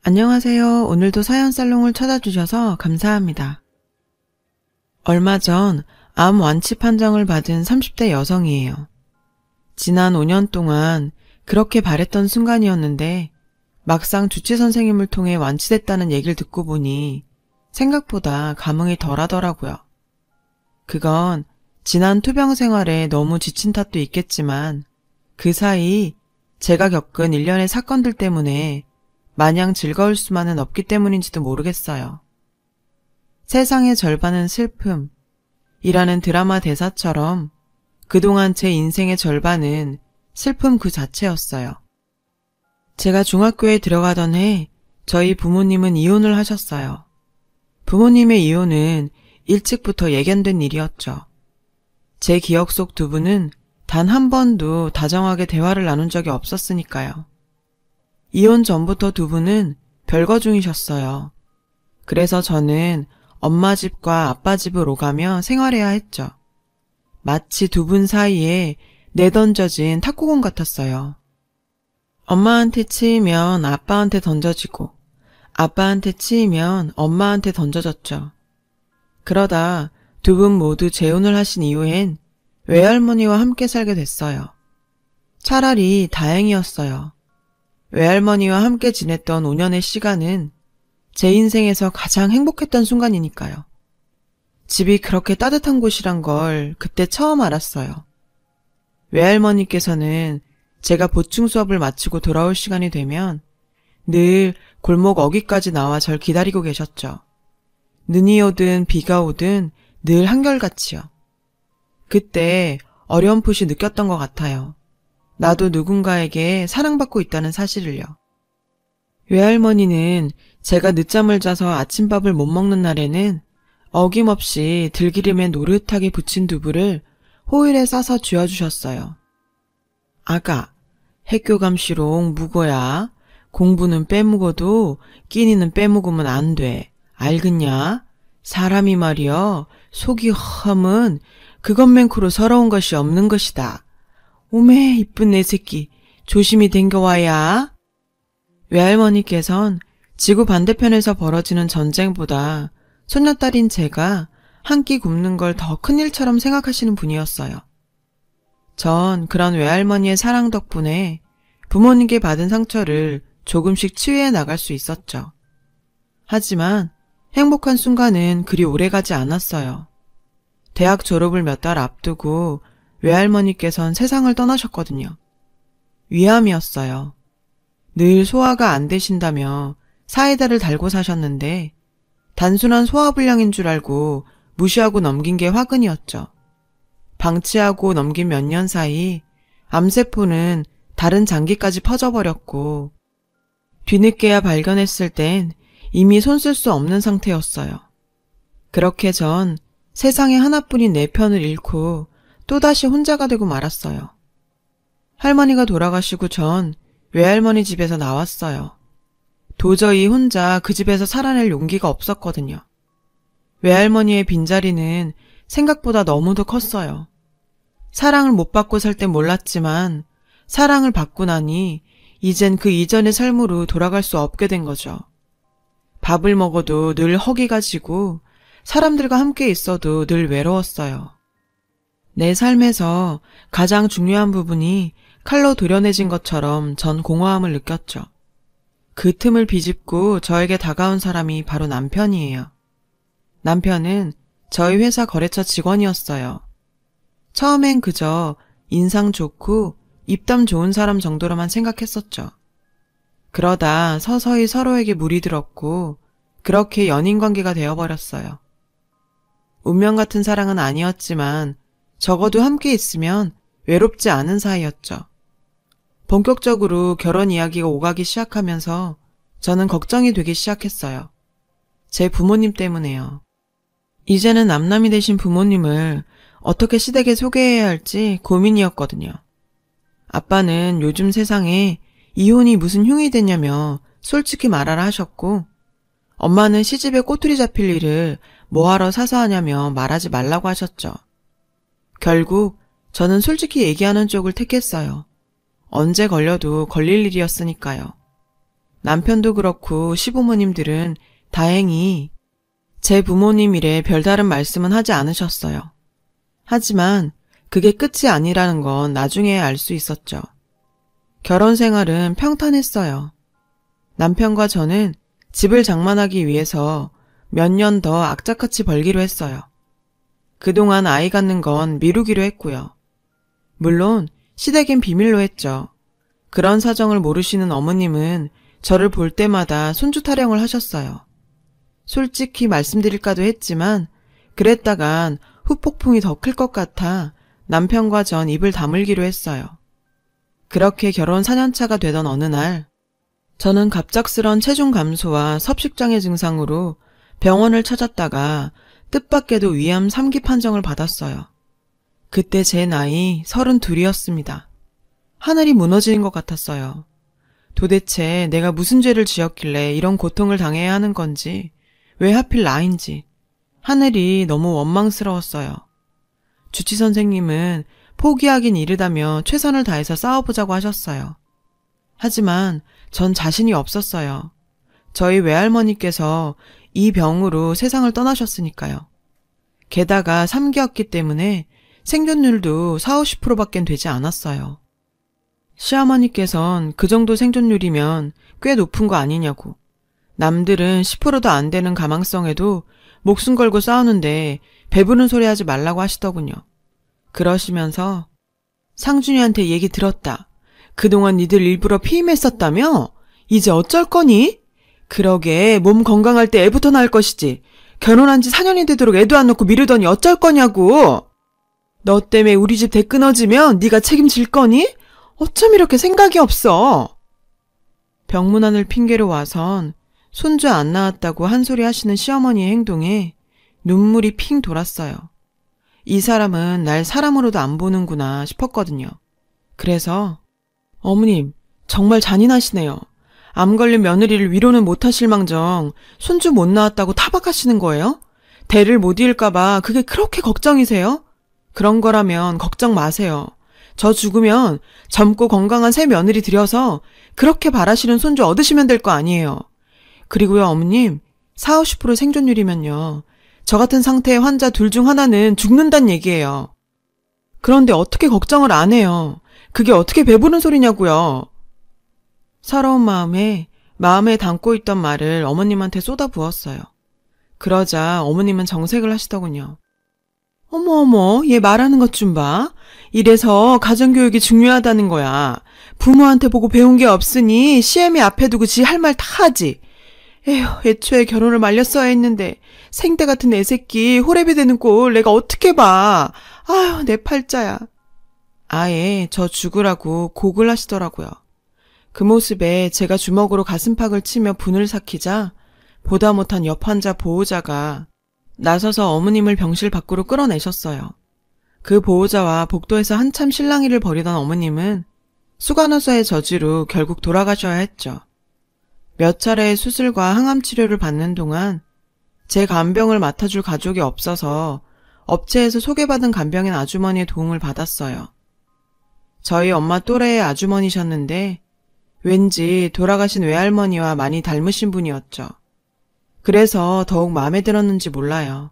안녕하세요. 오늘도 사연살롱을 찾아주셔서 감사합니다. 얼마 전 암 완치 판정을 받은 30대 여성이에요. 지난 5년 동안 그렇게 바랬던 순간이었는데 막상 주치 선생님을 통해 완치됐다는 얘기를 듣고 보니 생각보다 감흥이 덜하더라고요. 그건 지난 투병 생활에 너무 지친 탓도 있겠지만 그 사이 제가 겪은 일련의 사건들 때문에 마냥 즐거울 수만은 없기 때문인지도 모르겠어요. 세상의 절반은 슬픔 이라는 드라마 대사처럼 그동안 제 인생의 절반은 슬픔 그 자체였어요. 제가 중학교에 들어가던 해 저희 부모님은 이혼을 하셨어요. 부모님의 이혼은 일찍부터 예견된 일이었죠. 제 기억 속 두 분은 단 한 번도 다정하게 대화를 나눈 적이 없었으니까요. 이혼 전부터 두 분은 별거 중이셨어요. 그래서 저는 엄마 집과 아빠 집을 오가며 생활해야 했죠. 마치 두 분 사이에 내던져진 탁구공 같았어요. 엄마한테 치이면 아빠한테 던져지고 아빠한테 치이면 엄마한테 던져졌죠. 그러다 두 분 모두 재혼을 하신 이후엔 외할머니와 함께 살게 됐어요. 차라리 다행이었어요. 외할머니와 함께 지냈던 5년의 시간은 제 인생에서 가장 행복했던 순간이니까요. 집이 그렇게 따뜻한 곳이란 걸 그때 처음 알았어요. 외할머니께서는 제가 보충 수업을 마치고 돌아올 시간이 되면 늘 골목 어귀까지 나와 절 기다리고 계셨죠. 눈이 오든 비가 오든 늘 한결같이요. 그때 어렴풋이 느꼈던 것 같아요. 나도 누군가에게 사랑받고 있다는 사실을요. 외할머니는 제가 늦잠을 자서 아침밥을 못 먹는 날에는 어김없이 들기름에 노릇하게 부친 두부를 호일에 싸서 쥐어주셨어요. 아가, 핵교감시롱 묵어야. 공부는 빼묵어도 끼니는 빼묵으면 안 돼. 알겠냐? 사람이 말이여 속이 허함은 그것만크로 서러운 것이 없는 것이다. 오메 이쁜 내 새끼 조심히 댕겨와야. 외할머니께선 지구 반대편에서 벌어지는 전쟁보다 손녀딸인 제가 한 끼 굶는 걸 더 큰일처럼 생각하시는 분이었어요. 전 그런 외할머니의 사랑 덕분에 부모님께 받은 상처를 조금씩 치유해 나갈 수 있었죠. 하지만 행복한 순간은 그리 오래가지 않았어요. 대학 졸업을 몇 달 앞두고 외할머니께선 세상을 떠나셨거든요. 위암이었어요. 늘 소화가 안 되신다며 사이다를 달고 사셨는데 단순한 소화불량인 줄 알고 무시하고 넘긴 게 화근이었죠. 방치하고 넘긴 몇 년 사이 암세포는 다른 장기까지 퍼져버렸고 뒤늦게야 발견했을 땐 이미 손 쓸 수 없는 상태였어요. 그렇게 전 세상에 하나뿐인 내 편을 잃고 또다시 혼자가 되고 말았어요. 할머니가 돌아가시고 전 외할머니 집에서 나왔어요. 도저히 혼자 그 집에서 살아낼 용기가 없었거든요. 외할머니의 빈자리는 생각보다 너무도 컸어요. 사랑을 못 받고 살 땐 몰랐지만 사랑을 받고 나니 이젠 그 이전의 삶으로 돌아갈 수 없게 된 거죠. 밥을 먹어도 늘 허기가 지고 사람들과 함께 있어도 늘 외로웠어요. 내 삶에서 가장 중요한 부분이 칼로 도려내진 것처럼 전 공허함을 느꼈죠. 그 틈을 비집고 저에게 다가온 사람이 바로 남편이에요. 남편은 저희 회사 거래처 직원이었어요. 처음엔 그저 인상 좋고 입담 좋은 사람 정도로만 생각했었죠. 그러다 서서히 서로에게 물이 들었고 그렇게 연인관계가 되어버렸어요. 운명 같은 사랑은 아니었지만 적어도 함께 있으면 외롭지 않은 사이였죠. 본격적으로 결혼 이야기가 오가기 시작하면서 저는 걱정이 되기 시작했어요. 제 부모님 때문에요. 이제는 남남이 되신 부모님을 어떻게 시댁에 소개해야 할지 고민이었거든요. 아빠는 요즘 세상에 이혼이 무슨 흉이 됐냐며 솔직히 말하라 하셨고 엄마는 시집에 꼬투리 잡힐 일을 뭐하러 사서 하냐며 말하지 말라고 하셨죠. 결국 저는 솔직히 얘기하는 쪽을 택했어요. 언제 걸려도 걸릴 일이었으니까요. 남편도 그렇고 시부모님들은 다행히 제 부모님 일에 별다른 말씀은 하지 않으셨어요. 하지만 그게 끝이 아니라는 건 나중에 알 수 있었죠. 결혼 생활은 평탄했어요. 남편과 저는 집을 장만하기 위해서 몇 년 더 악착같이 벌기로 했어요. 그동안 아이 갖는 건 미루기로 했고요. 물론 시댁엔 비밀로 했죠. 그런 사정을 모르시는 어머님은 저를 볼 때마다 손주 타령을 하셨어요. 솔직히 말씀드릴까도 했지만 그랬다간 후폭풍이 더 클 것 같아 남편과 전 입을 다물기로 했어요. 그렇게 결혼 4년차가 되던 어느 날 저는 갑작스런 체중 감소와 섭식장애 증상으로 병원을 찾았다가 뜻밖에도 위암 3기 판정을 받았어요. 그때 제 나이 32이었습니다. 하늘이 무너지는 것 같았어요. 도대체 내가 무슨 죄를 지었길래 이런 고통을 당해야 하는 건지, 왜 하필 나인지 하늘이 너무 원망스러웠어요. 주치 선생님은 포기하긴 이르다며 최선을 다해서 싸워보자고 하셨어요. 하지만 전 자신이 없었어요. 저희 외할머니께서 이 병으로 세상을 떠나셨으니까요. 게다가 3기였기 때문에 생존율도 40~50%밖엔 되지 않았어요. 시어머니께선 그 정도 생존율이면 꽤 높은 거 아니냐고, 남들은 10%도 안 되는 가망성에도 목숨 걸고 싸우는데 배부른 소리 하지 말라고 하시더군요. 그러시면서 상준이한테 얘기 들었다. 그동안 니들 일부러 피임했었다며? 이제 어쩔 거니? 그러게 몸 건강할 때 애부터 낳을 것이지. 결혼한 지 4년이 되도록 애도 안 낳고 미루더니 어쩔 거냐고. 너 때문에 우리 집 대 끊어지면 네가 책임질 거니? 어쩜 이렇게 생각이 없어. 병문안을 핑계로 와선 손주 안 낳았다고 한 소리 하시는 시어머니의 행동에 눈물이 핑 돌았어요. 이 사람은 날 사람으로도 안 보는구나 싶었거든요. 그래서 어머님 정말 잔인하시네요. 암 걸린 며느리를 위로는 못하실 망정 손주 못 낳았다고 타박하시는 거예요? 대를 못 이을까봐 그게 그렇게 걱정이세요? 그런 거라면 걱정 마세요. 저 죽으면 젊고 건강한 새 며느리 들여서 그렇게 바라시는 손주 얻으시면 될 거 아니에요. 그리고요 어머님 40~50% 생존율이면요 저 같은 상태의 환자 둘 중 하나는 죽는단 얘기예요. 그런데 어떻게 걱정을 안 해요. 그게 어떻게 배부른 소리냐고요. 서러운 마음에 담고 있던 말을 어머님한테 쏟아부었어요. 그러자 어머님은 정색을 하시더군요. 어머 얘 말하는 것 좀 봐. 이래서 가정교육이 중요하다는 거야. 부모한테 보고 배운 게 없으니 시애미 앞에 두고 지 할 말 다 하지. 에휴 애초에 결혼을 말렸어야 했는데 생떼 같은 애 새끼 호래비 되는 꼴 내가 어떻게 봐. 아휴 내 팔자야. 아예 저 죽으라고 곡을 하시더라고요. 그 모습에 제가 주먹으로 가슴팍을 치며 분을 삭히자 보다 못한 옆 환자 보호자가 나서서 어머님을 병실 밖으로 끌어내셨어요. 그 보호자와 복도에서 한참 실랑이를 벌이던 어머님은 수간호사의 저주로 결국 돌아가셔야 했죠. 몇 차례의 수술과 항암 치료를 받는 동안 제 간병을 맡아줄 가족이 없어서 업체에서 소개받은 간병인 아주머니의 도움을 받았어요. 저희 엄마 또래의 아주머니셨는데 왠지 돌아가신 외할머니와 많이 닮으신 분이었죠. 그래서 더욱 마음에 들었는지 몰라요.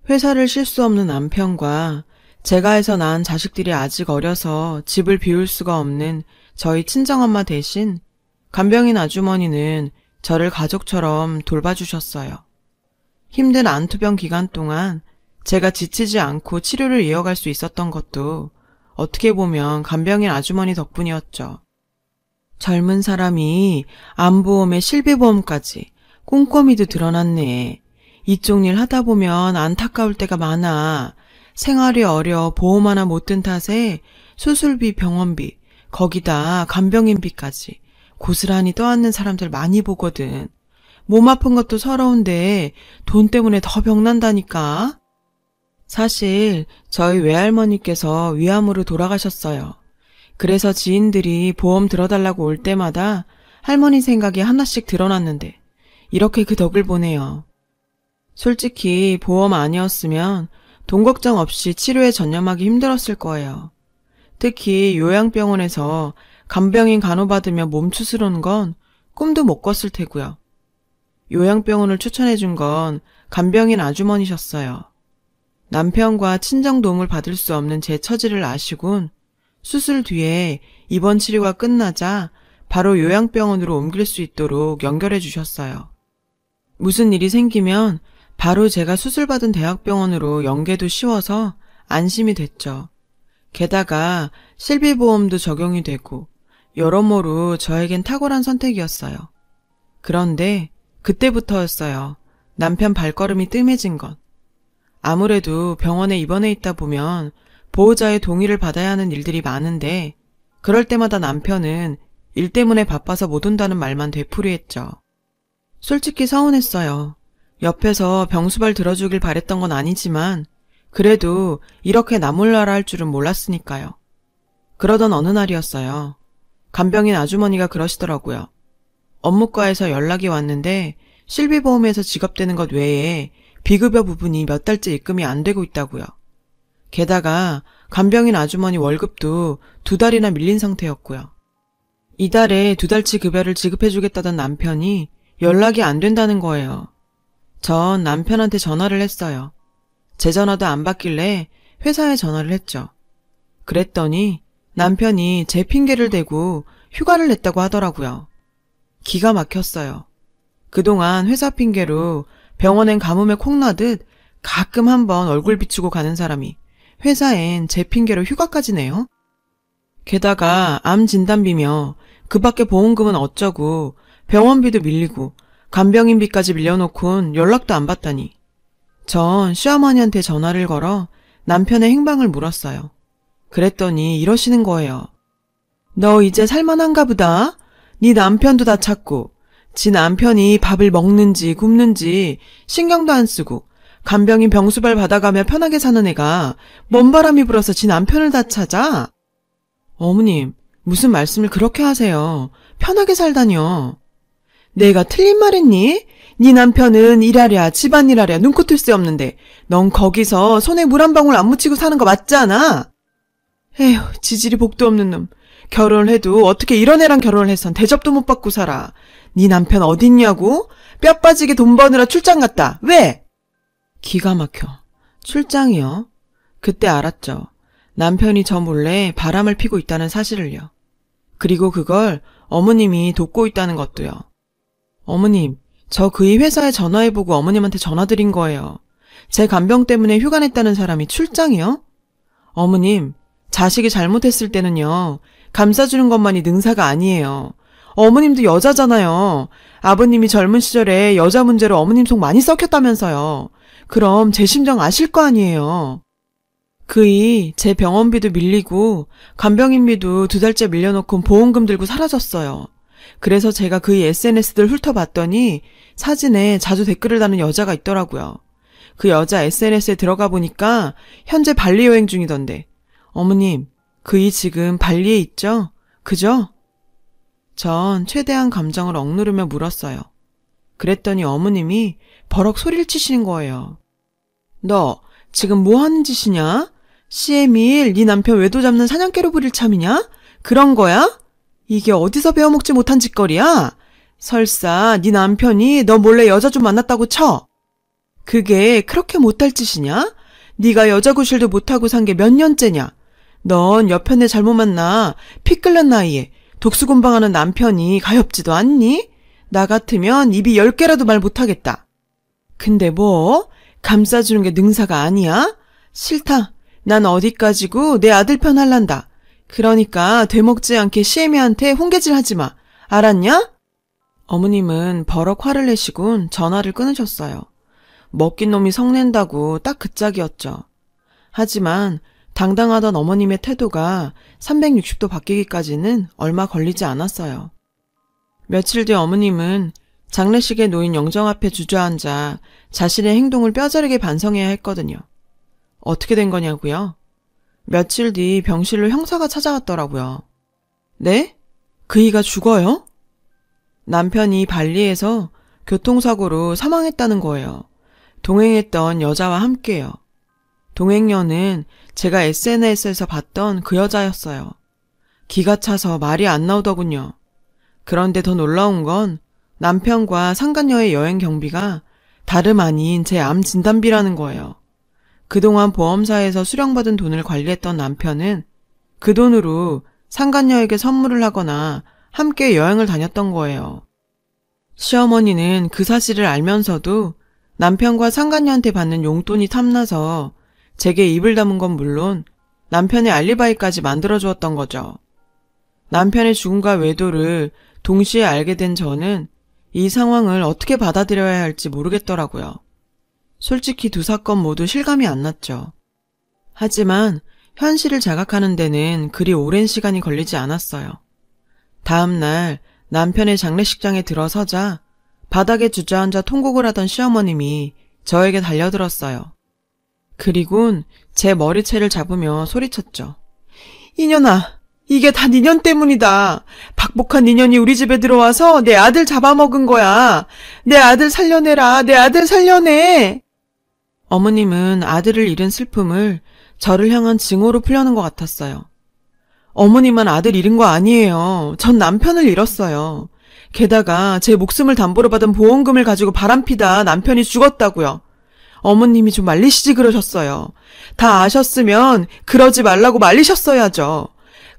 회사를 쉴 수 없는 남편과 제가 해서 낳은 자식들이 아직 어려서 집을 비울 수가 없는 저희 친정엄마 대신 간병인 아주머니는 저를 가족처럼 돌봐주셨어요. 힘든 안투병 기간 동안 제가 지치지 않고 치료를 이어갈 수 있었던 것도 어떻게 보면 간병인 아주머니 덕분이었죠. 젊은 사람이 암보험에 실비보험까지 꼼꼼히도 드러났네. 이쪽 일 하다 보면 안타까울 때가 많아. 생활이 어려 보험 하나 못 든 탓에 수술비, 병원비, 거기다 간병인비까지 고스란히 떠안는 사람들 많이 보거든. 몸 아픈 것도 서러운데 돈 때문에 더 병난다니까. 사실 저희 외할머니께서 위암으로 돌아가셨어요. 그래서 지인들이 보험 들어달라고 올 때마다 할머니 생각이 하나씩 드러났는데 이렇게 그 덕을 보네요. 솔직히 보험 아니었으면 돈 걱정 없이 치료에 전념하기 힘들었을 거예요. 특히 요양병원에서 간병인 간호받으며 몸 추스르는 건 꿈도 못 꿨을 테고요. 요양병원을 추천해준 건 간병인 아주머니셨어요. 남편과 친정 도움을 받을 수 없는 제 처지를 아시곤 수술 뒤에 입원 치료가 끝나자 바로 요양병원으로 옮길 수 있도록 연결해 주셨어요. 무슨 일이 생기면 바로 제가 수술받은 대학병원으로 연계도 쉬워서 안심이 됐죠. 게다가 실비보험도 적용이 되고 여러모로 저에겐 탁월한 선택이었어요. 그런데 그때부터였어요. 남편 발걸음이 뜸해진 건. 아무래도 병원에 입원해 있다 보면 보호자의 동의를 받아야 하는 일들이 많은데 그럴 때마다 남편은 일 때문에 바빠서 못 온다는 말만 되풀이했죠. 솔직히 서운했어요. 옆에서 병수발 들어주길 바랬던 건 아니지만 그래도 이렇게 나 몰라라 할 줄은 몰랐으니까요. 그러던 어느 날이었어요. 간병인 아주머니가 그러시더라고요. 업무과에서 연락이 왔는데 실비보험에서 지급되는 것 외에 비급여 부분이 몇 달째 입금이 안 되고 있다고요. 게다가 간병인 아주머니 월급도 2달이나 밀린 상태였고요. 이달에 2달치 급여를 지급해주겠다던 남편이 연락이 안 된다는 거예요. 전 남편한테 전화를 했어요. 제 전화도 안 받길래 회사에 전화를 했죠. 그랬더니 남편이 제 핑계를 대고 휴가를 냈다고 하더라고요. 기가 막혔어요. 그동안 회사 핑계로 병원엔 가뭄에 콩나듯 가끔 한번 얼굴 비추고 가는 사람이 회사엔 제 핑계로 휴가까지 내요? 게다가 암 진단비며 그 밖에 보험금은 어쩌고 병원비도 밀리고 간병인비까지 밀려놓곤 연락도 안 받다니. 전 시어머니한테 전화를 걸어 남편의 행방을 물었어요. 그랬더니 이러시는 거예요. 너 이제 살만한가 보다. 네 남편도 다 찾고 지 남편이 밥을 먹는지 굶는지 신경도 안 쓰고 간병인 병수발 받아가며 편하게 사는 애가 뭔 바람이 불어서 지 남편을 다 찾아? 어머님, 무슨 말씀을 그렇게 하세요. 편하게 살다뇨. 내가 틀린 말 했니? 네 남편은 일하랴 집안일하랴 눈코 뜰 새 없는데 넌 거기서 손에 물 한 방울 안 묻히고 사는 거 맞지 않아? 에휴, 지질이 복도 없는 놈. 결혼을 해도 어떻게 이런 애랑 결혼을 해선 대접도 못 받고 살아. 네 남편 어딨냐고? 뼈 빠지게 돈 버느라 출장 갔다. 왜? 기가 막혀. 출장이요? 그때 알았죠. 남편이 저 몰래 바람을 피고 있다는 사실을요. 그리고 그걸 어머님이 돕고 있다는 것도요. 어머님, 저 그이 회사에 전화해보고 어머님한테 전화드린 거예요. 제 간병 때문에 휴가 냈다는 사람이 출장이요? 어머님, 자식이 잘못했을 때는요. 감싸주는 것만이 능사가 아니에요. 어머님도 여자잖아요. 아버님이 젊은 시절에 여자 문제로 어머님 속 많이 썩혔다면서요. 그럼 제 심정 아실 거 아니에요. 그이 제 병원비도 밀리고 간병인비도 2달째 밀려놓고 보험금 들고 사라졌어요. 그래서 제가 그이 SNS들 훑어봤더니 사진에 자주 댓글을 다는 여자가 있더라고요. 그 여자 SNS에 들어가 보니까 현재 발리 여행 중이던데. 어머님, 그이 지금 발리에 있죠? 그죠? 전 최대한 감정을 억누르며 물었어요. 그랬더니 어머님이 버럭 소리를 치시는 거예요. 너 지금 뭐 하는 짓이냐? CM일 네 남편 외도 잡는 사냥개로 부릴 참이냐? 그런 거야? 이게 어디서 배워먹지 못한 짓거리야? 설사 네 남편이 너 몰래 여자 좀 만났다고 쳐. 그게 그렇게 못할 짓이냐? 네가 여자 구실도 못하고 산 게 몇 년째냐? 넌 여편네 잘못 만나 피 끓는 나이에 독수공방하는 남편이 가엾지도 않니? 나 같으면 입이 10개라도 말 못하겠다. 근데 뭐? 감싸주는 게 능사가 아니야? 싫다. 난 어디까지고 내 아들 편 할란다. 그러니까 되먹지 않게 시애미한테 홍계질 하지 마. 알았냐? 어머님은 버럭 화를 내시곤 전화를 끊으셨어요. 먹긴 놈이 성낸다고 딱 그 짝이었죠. 하지만 당당하던 어머님의 태도가 360도 바뀌기까지는 얼마 걸리지 않았어요. 며칠 뒤 어머님은 장례식에 놓인 영정 앞에 주저앉아 자신의 행동을 뼈저리게 반성해야 했거든요. 어떻게 된 거냐고요? 며칠 뒤 병실로 형사가 찾아왔더라고요. 네? 그이가 죽어요? 남편이 발리에서 교통사고로 사망했다는 거예요. 동행했던 여자와 함께요. 동행녀는 제가 SNS에서 봤던 그 여자였어요. 기가 차서 말이 안 나오더군요. 그런데 더 놀라운 건 남편과 상간녀의 여행 경비가 다름 아닌 제 암 진단비라는 거예요. 그동안 보험사에서 수령받은 돈을 관리했던 남편은 그 돈으로 상간녀에게 선물을 하거나 함께 여행을 다녔던 거예요. 시어머니는 그 사실을 알면서도 남편과 상간녀한테 받는 용돈이 탐나서 제게 입을 다문 건 물론 남편의 알리바이까지 만들어주었던 거죠. 남편의 죽음과 외도를 동시에 알게 된 저는 이 상황을 어떻게 받아들여야 할지 모르겠더라고요. 솔직히 두 사건 모두 실감이 안 났죠. 하지만 현실을 자각하는 데는 그리 오랜 시간이 걸리지 않았어요. 다음 날 남편의 장례식장에 들어서자 바닥에 주저앉아 통곡을 하던 시어머님이 저에게 달려들었어요. 그리곤 제 머리채를 잡으며 소리쳤죠. 이년아, 이게 다 니년 때문이다. 박복한 니년이 우리 집에 들어와서 내 아들 잡아먹은 거야. 내 아들 살려내라. 내 아들 살려내. 어머님은 아들을 잃은 슬픔을 저를 향한 증오로 풀려는 것 같았어요. 어머님만 아들 잃은 거 아니에요. 전 남편을 잃었어요. 게다가 제 목숨을 담보로 받은 보험금을 가지고 바람피다 남편이 죽었다고요. 어머님이 좀 말리시지 그러셨어요. 다 아셨으면 그러지 말라고 말리셨어야죠.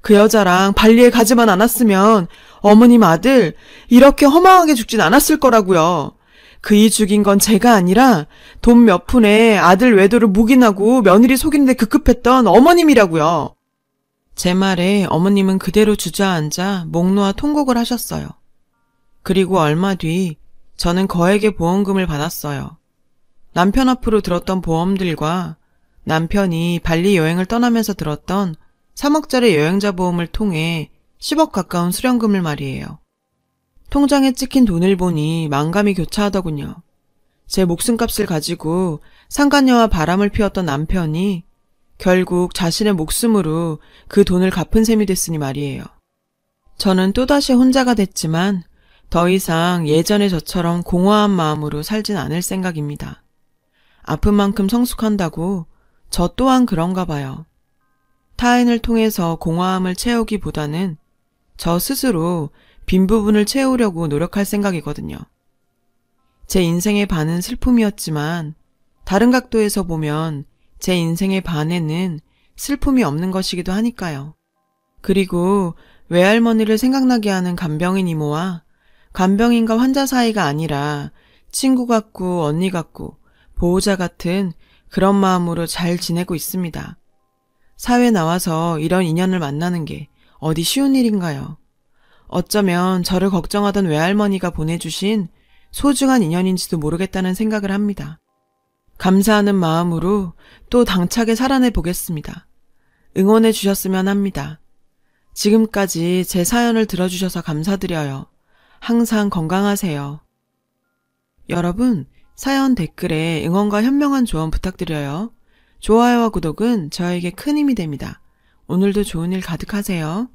그 여자랑 발리에 가지만 않았으면 어머님 아들 이렇게 허망하게 죽진 않았을 거라고요. 그이 죽인 건 제가 아니라 돈 몇 푼에 아들 외도를 묵인하고 며느리 속이는데 급급했던 어머님이라고요. 제 말에 어머님은 그대로 주저앉아 목 놓아 통곡을 하셨어요. 그리고 얼마 뒤 저는 거액의 보험금을 받았어요. 남편 앞으로 들었던 보험들과 남편이 발리 여행을 떠나면서 들었던 3억짜리 여행자 보험을 통해 10억 가까운 수령금을 말이에요. 통장에 찍힌 돈을 보니 만감이 교차하더군요. 제 목숨값을 가지고 상간녀와 바람을 피웠던 남편이 결국 자신의 목숨으로 그 돈을 갚은 셈이 됐으니 말이에요. 저는 또다시 혼자가 됐지만 더 이상 예전의 저처럼 공허한 마음으로 살진 않을 생각입니다. 아픈 만큼 성숙한다고 저 또한 그런가 봐요. 타인을 통해서 공허함을 채우기보다는 저 스스로 빈 부분을 채우려고 노력할 생각이거든요. 제 인생의 반은 슬픔이었지만 다른 각도에서 보면 제 인생의 반에는 슬픔이 없는 것이기도 하니까요. 그리고 외할머니를 생각나게 하는 간병인 이모와 간병인과 환자 사이가 아니라 친구 같고 언니 같고 보호자 같은 그런 마음으로 잘 지내고 있습니다. 사회 나와서 이런 인연을 만나는 게 어디 쉬운 일인가요? 어쩌면 저를 걱정하던 외할머니가 보내주신 소중한 인연인지도 모르겠다는 생각을 합니다. 감사하는 마음으로 또 당차게 살아내 보겠습니다. 응원해 주셨으면 합니다. 지금까지 제 사연을 들어주셔서 감사드려요. 항상 건강하세요. 여러분, 사연 댓글에 응원과 현명한 조언 부탁드려요. 좋아요와 구독은 저에게 큰 힘이 됩니다. 오늘도 좋은 일 가득하세요.